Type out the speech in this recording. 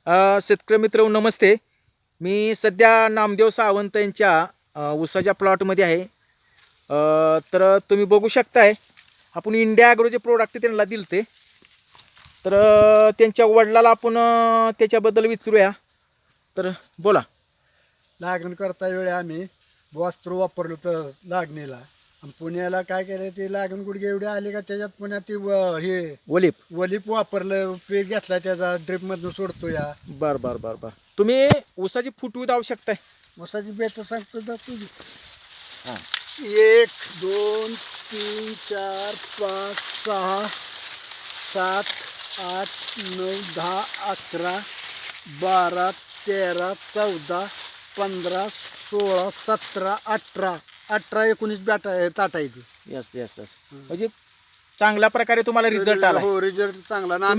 शेतकरी मित्र नमस्ते. मी सध्या नामदेव सावंत यांच्या ऊसाच्या प्लॉटमध्ये आहे. तर तुम्ही बघू शकताय आपण इंडिया ॲग्रोचे प्रोडक्ट त्यांना दिलते. तर त्यांच्या वडिलाला आपण त्याच्याबद्दल विचारूया. तर बोला. लागण करता वेळी आम्ही वस्त्र वापरलं तर लागणीला, आणि पुण्याला काय केलं ते लागण गुडघे एवढे आले का त्याच्यात पुण्यात ते हे वलीप. वलीप वापरलं, पीक घेतला त्याचा ड्रिपमधून सोडतो या बर. तुम्ही ऊसाची फुटवी दावू शकताय. मसाची बेट सांगतो तर तुझी. हां. 1 2 3 4 5 6 7 8 9 10 11 12 13 14 15 16 17 18 19 बॅटा ताटा येते. यस. म्हणजे चांगल्या प्रकारे तुम्हाला रिझल्ट आला. हो, रिझल्ट चांगला ना.